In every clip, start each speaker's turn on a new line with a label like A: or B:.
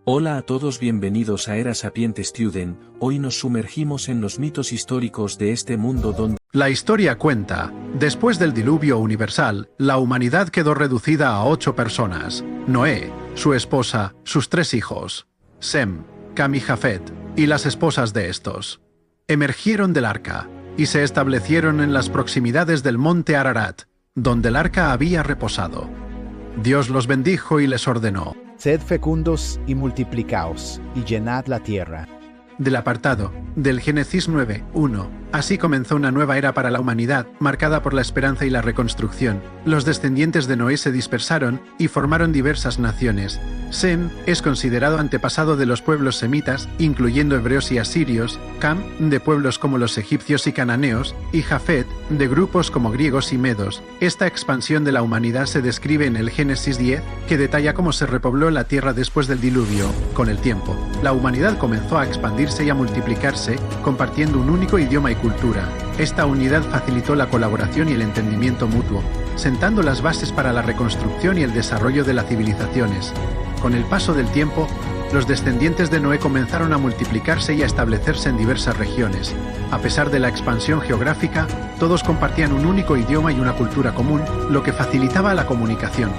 A: Hola a todos, bienvenidos a Era Sapient Student. Hoy nos sumergimos en los mitos históricos de este mundo donde
B: la historia cuenta, después del diluvio universal, la humanidad quedó reducida a 8 personas: Noé, su esposa, sus 3 hijos, Sem, Cam y Jafet, y las esposas de estos. Emergieron del arca, y se establecieron en las proximidades del monte Ararat, donde el arca había reposado. Dios los bendijo y les ordenó:
C: Sed fecundos y multiplicaos, y llenad la tierra.
B: Del apartado, del Génesis 9:1. Así comenzó una nueva era para la humanidad, marcada por la esperanza y la reconstrucción. Los descendientes de Noé se dispersaron y formaron diversas naciones. Sem es considerado antepasado de los pueblos semitas, incluyendo hebreos y asirios, Cam de pueblos como los egipcios y cananeos, y Jafet de grupos como griegos y medos. Esta expansión de la humanidad se describe en el Génesis 10, que detalla cómo se repobló la tierra después del diluvio. Con el tiempo, la humanidad comenzó a expandirse y a multiplicarse, compartiendo un único idioma y cultura. Esta unidad facilitó la colaboración y el entendimiento mutuo, sentando las bases para la reconstrucción y el desarrollo de las civilizaciones. Con el paso del tiempo, los descendientes de Noé comenzaron a multiplicarse y a establecerse en diversas regiones. A pesar de la expansión geográfica, todos compartían un único idioma y una cultura común, lo que facilitaba la comunicación.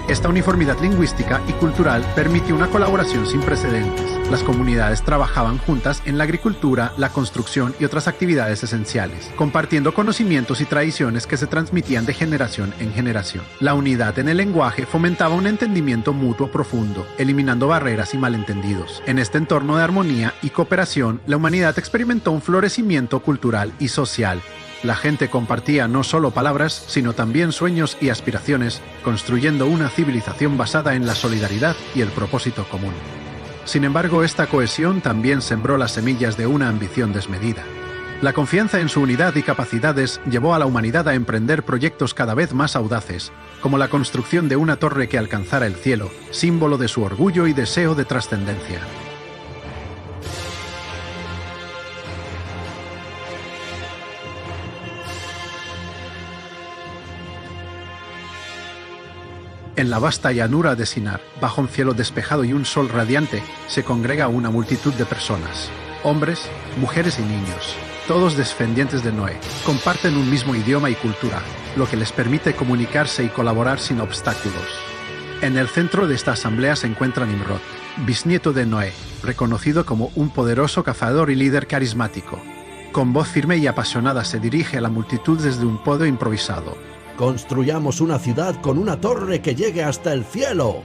B: Esta uniformidad lingüística y cultural permitió una colaboración sin precedentes. Las comunidades trabajaban juntas en la agricultura, la construcción y otras actividades esenciales, compartiendo conocimientos y tradiciones que se transmitían de generación en generación. La unidad en el lenguaje fomentaba un entendimiento mutuo profundo, eliminando barreras y malentendidos. En este entorno de armonía y cooperación, la humanidad experimentó un florecimiento cultural y social. La gente compartía no solo palabras, sino también sueños y aspiraciones, construyendo una civilización basada en la solidaridad y el propósito común. Sin embargo, esta cohesión también sembró las semillas de una ambición desmedida. La confianza en su unidad y capacidades llevó a la humanidad a emprender proyectos cada vez más audaces, como la construcción de una torre que alcanzara el cielo, símbolo de su orgullo y deseo de trascendencia. En la vasta llanura de Sinar, bajo un cielo despejado y un sol radiante, se congrega una multitud de personas. Hombres, mujeres y niños, todos descendientes de Noé, comparten un mismo idioma y cultura, lo que les permite comunicarse y colaborar sin obstáculos. En el centro de esta asamblea se encuentra Nimrod, bisnieto de Noé, reconocido como un poderoso cazador y líder carismático. Con voz firme y apasionada se dirige a la multitud desde un podio improvisado.
D: Construyamos una ciudad con una torre que llegue hasta el cielo.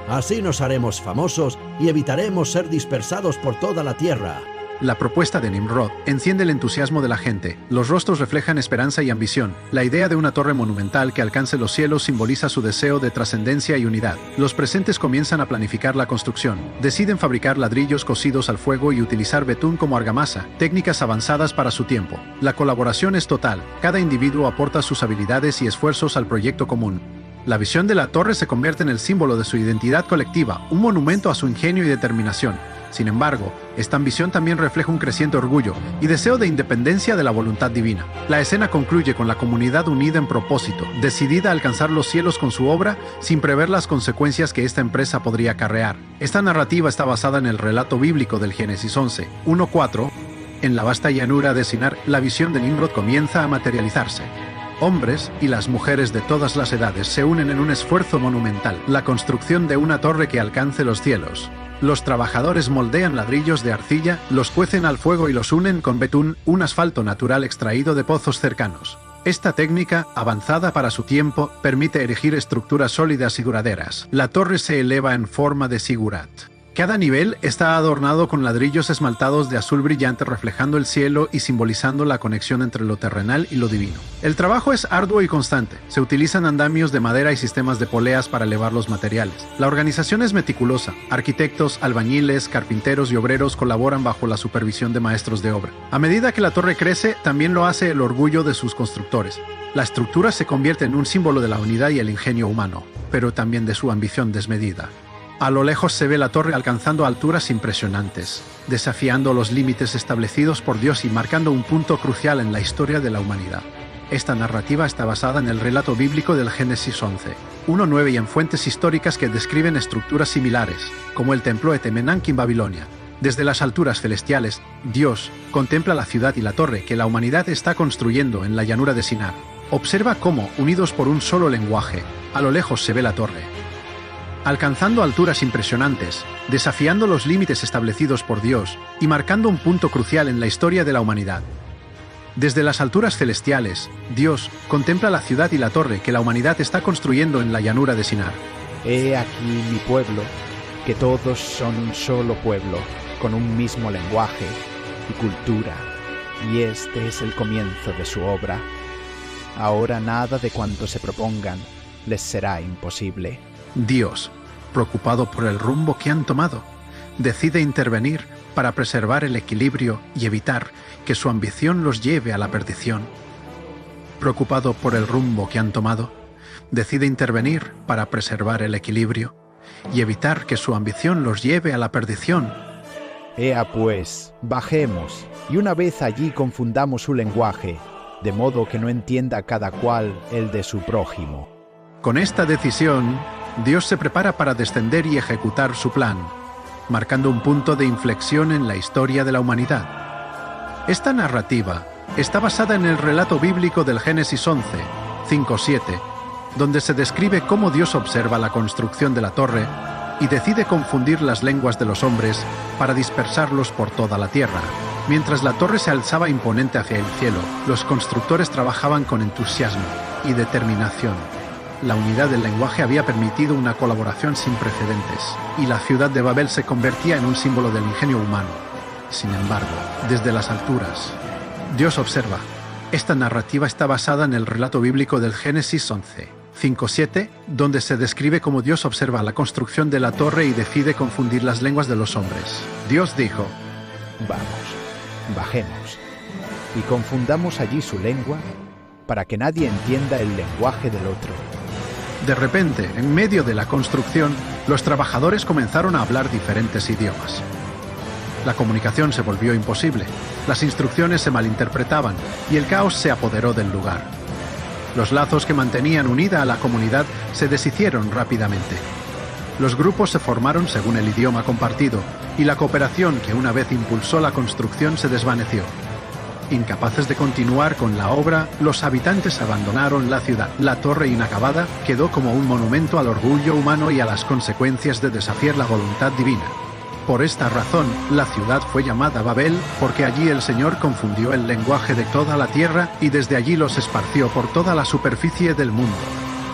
D: Así nos haremos famosos y evitaremos ser dispersados por toda la tierra.
B: La propuesta de Nimrod enciende el entusiasmo de la gente. Los rostros reflejan esperanza y ambición. La idea de una torre monumental que alcance los cielos simboliza su deseo de trascendencia y unidad. Los presentes comienzan a planificar la construcción. Deciden fabricar ladrillos cocidos al fuego y utilizar betún como argamasa, técnicas avanzadas para su tiempo. La colaboración es total. Cada individuo aporta sus habilidades y esfuerzos al proyecto común. La visión de la torre se convierte en el símbolo de su identidad colectiva, un monumento a su ingenio y determinación. Sin embargo, esta ambición también refleja un creciente orgullo y deseo de independencia de la voluntad divina. La escena concluye con la comunidad unida en propósito, decidida a alcanzar los cielos con su obra sin prever las consecuencias que esta empresa podría acarrear. Esta narrativa está basada en el relato bíblico del Génesis 11, 1:4. En la vasta llanura de Sinar, la visión de Nimrod comienza a materializarse. Hombres y las mujeres de todas las edades se unen en un esfuerzo monumental, la construcción de una torre que alcance los cielos. Los trabajadores moldean ladrillos de arcilla, los cuecen al fuego y los unen con betún, un asfalto natural extraído de pozos cercanos. Esta técnica, avanzada para su tiempo, permite erigir estructuras sólidas y duraderas. La torre se eleva en forma de zigurat. Cada nivel está adornado con ladrillos esmaltados de azul brillante reflejando el cielo y simbolizando la conexión entre lo terrenal y lo divino. El trabajo es arduo y constante. Se utilizan andamios de madera y sistemas de poleas para elevar los materiales. La organización es meticulosa. Arquitectos, albañiles, carpinteros y obreros colaboran bajo la supervisión de maestros de obra. A medida que la torre crece, también lo hace el orgullo de sus constructores. La estructura se convierte en un símbolo de la unidad y el ingenio humano, pero también de su ambición desmedida. A lo lejos se ve la torre alcanzando alturas impresionantes, desafiando los límites establecidos por Dios y marcando un punto crucial en la historia de la humanidad. Esta narrativa está basada en el relato bíblico del Génesis 11. 1:9 y en fuentes históricas que describen estructuras similares, como el templo Etemenanki en Babilonia. Desde las alturas celestiales, Dios contempla la ciudad y la torre que la humanidad está construyendo en la llanura de Sinar. Observa cómo, unidos por un solo lenguaje, a lo lejos se ve la torre, alcanzando alturas impresionantes, desafiando los límites establecidos por Dios y marcando un punto crucial en la historia de la humanidad. Desde las alturas celestiales, Dios contempla la ciudad y la torre que la humanidad está construyendo en la llanura de Sinar.
C: He aquí mi pueblo, que todos son un solo pueblo, con un mismo lenguaje y cultura, y este es el comienzo de su obra. Ahora nada de cuanto se propongan les será imposible.
B: Dios, preocupado por el rumbo que han tomado, decide intervenir para preservar el equilibrio y evitar que su ambición los lleve a la perdición. Preocupado por el rumbo que han tomado, decide intervenir para preservar el equilibrio y evitar que su ambición los lleve a la perdición.
C: Ea pues, bajemos, y una vez allí confundamos su lenguaje, de modo que no entienda cada cual el de su prójimo.
B: Con esta decisión, Dios se prepara para descender y ejecutar su plan, marcando un punto de inflexión en la historia de la humanidad. Esta narrativa está basada en el relato bíblico del Génesis 11, 5-7, donde se describe cómo Dios observa la construcción de la torre y decide confundir las lenguas de los hombres para dispersarlos por toda la tierra. Mientras la torre se alzaba imponente hacia el cielo, los constructores trabajaban con entusiasmo y determinación. La unidad del lenguaje había permitido una colaboración sin precedentes, y la ciudad de Babel se convertía en un símbolo del ingenio humano. Sin embargo, desde las alturas, Dios observa. Esta narrativa está basada en el relato bíblico del Génesis 11, 5-7, donde se describe cómo Dios observa la construcción de la torre y decide confundir las lenguas de los hombres. Dios dijo:
C: Vamos, bajemos, y confundamos allí su lengua, para que nadie entienda el lenguaje del otro.
B: De repente, en medio de la construcción, los trabajadores comenzaron a hablar diferentes idiomas. La comunicación se volvió imposible, las instrucciones se malinterpretaban y el caos se apoderó del lugar. Los lazos que mantenían unida a la comunidad se deshicieron rápidamente. Los grupos se formaron según el idioma compartido y la cooperación que una vez impulsó la construcción se desvaneció. Incapaces de continuar con la obra, los habitantes abandonaron la ciudad. La torre inacabada quedó como un monumento al orgullo humano y a las consecuencias de desafiar la voluntad divina. Por esta razón, la ciudad fue llamada Babel, porque allí el Señor confundió el lenguaje de toda la tierra y desde allí los esparció por toda la superficie del mundo.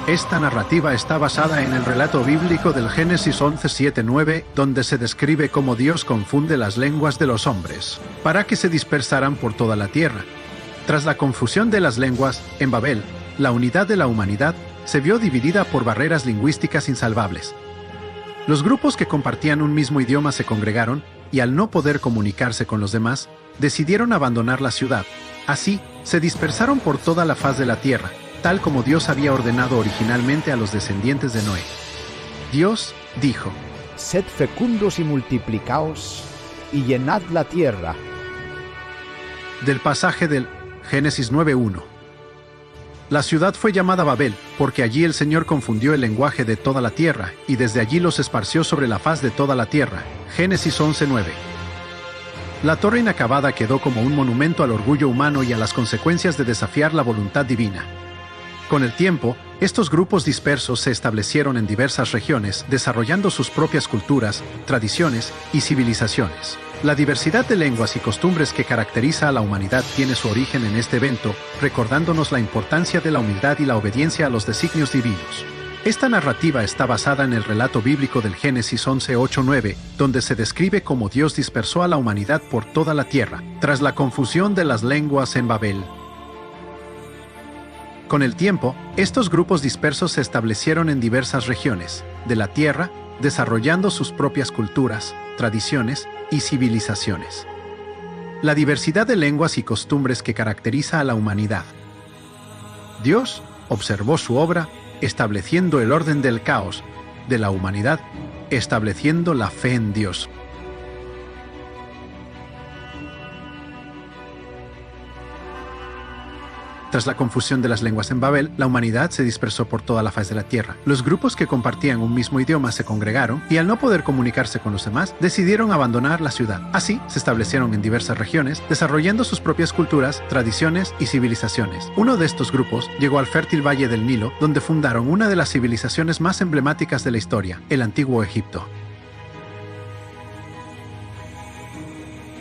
B: Esta narrativa está basada en el relato bíblico del Génesis 11, 7, 9, donde se describe cómo Dios confunde las lenguas de los hombres, para que se dispersaran por toda la tierra. Tras la confusión de las lenguas, en Babel, la unidad de la humanidad se vio dividida por barreras lingüísticas insalvables. Los grupos que compartían un mismo idioma se congregaron y al no poder comunicarse con los demás, decidieron abandonar la ciudad. Así, se dispersaron por toda la faz de la tierra, tal como Dios había ordenado originalmente a los descendientes de Noé. Dios dijo:
C: Sed fecundos y multiplicaos, y llenad la tierra.
B: Del pasaje del Génesis 9:1. La ciudad fue llamada Babel, porque allí el Señor confundió el lenguaje de toda la tierra, y desde allí los esparció sobre la faz de toda la tierra. Génesis 11:9. La torre inacabada quedó como un monumento al orgullo humano y a las consecuencias de desafiar la voluntad divina. Con el tiempo, estos grupos dispersos se establecieron en diversas regiones, desarrollando sus propias culturas, tradiciones y civilizaciones. La diversidad de lenguas y costumbres que caracteriza a la humanidad tiene su origen en este evento, recordándonos la importancia de la humildad y la obediencia a los designios divinos. Esta narrativa está basada en el relato bíblico del Génesis 11, 8, 9, donde se describe cómo Dios dispersó a la humanidad por toda la tierra, tras la confusión de las lenguas en Babel. Con el tiempo, estos grupos dispersos se establecieron en diversas regiones de la tierra, desarrollando sus propias culturas, tradiciones y civilizaciones. La diversidad de lenguas y costumbres que caracteriza a la humanidad. Dios observó su obra, estableciendo el orden del caos de la humanidad, estableciendo la fe en Dios. Tras la confusión de las lenguas en Babel, la humanidad se dispersó por toda la faz de la tierra. Los grupos que compartían un mismo idioma se congregaron y al no poder comunicarse con los demás, decidieron abandonar la ciudad. Así, se establecieron en diversas regiones, desarrollando sus propias culturas, tradiciones y civilizaciones. Uno de estos grupos llegó al fértil valle del Nilo, donde fundaron una de las civilizaciones más emblemáticas de la historia, el Antiguo Egipto.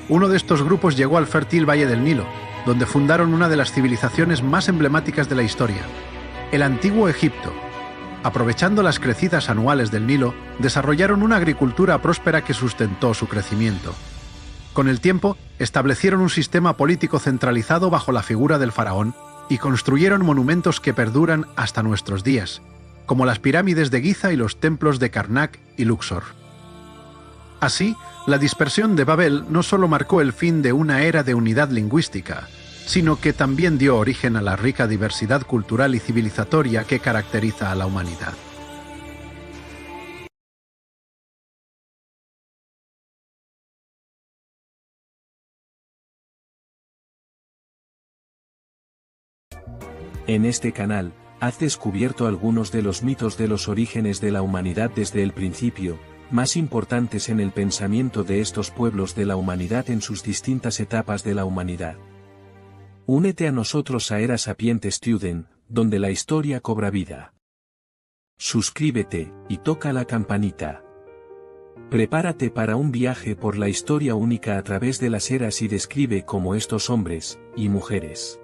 B: Uno de estos grupos llegó al fértil valle del Nilo, donde fundaron una de las civilizaciones más emblemáticas de la historia, el Antiguo Egipto. Aprovechando las crecidas anuales del Nilo, desarrollaron una agricultura próspera que sustentó su crecimiento. Con el tiempo, establecieron un sistema político centralizado bajo la figura del faraón y construyeron monumentos que perduran hasta nuestros días, como las pirámides de Giza y los templos de Karnak y Luxor. Así, la dispersión de Babel no solo marcó el fin de una era de unidad lingüística, sino que también dio origen a la rica diversidad cultural y civilizatoria que caracteriza a la humanidad.
A: En este canal, has descubierto algunos de los mitos de los orígenes de la humanidad desde el principio, más importantes en el pensamiento de estos pueblos de la humanidad en sus distintas etapas de la humanidad. Únete a nosotros a Era Sapiente Student, donde la historia cobra vida. Suscríbete, y toca la campanita. Prepárate para un viaje por la historia única a través de las eras y describe cómo estos hombres, y mujeres,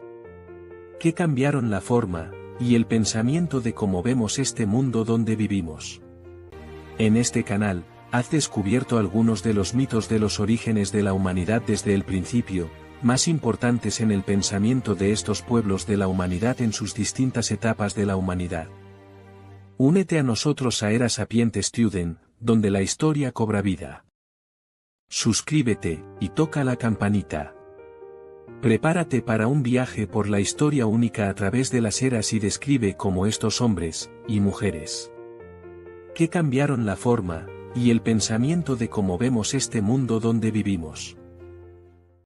A: que cambiaron la forma, y el pensamiento de cómo vemos este mundo donde vivimos. En este canal, has descubierto algunos de los mitos de los orígenes de la humanidad desde el principio, más importantes en el pensamiento de estos pueblos de la humanidad en sus distintas etapas de la humanidad. Únete a nosotros a Era Sapiente Student, donde la historia cobra vida. Suscríbete, y toca la campanita. Prepárate para un viaje por la historia única a través de las eras y describe cómo estos hombres, y mujeres, que cambiaron la forma, y el pensamiento de cómo vemos este mundo donde vivimos.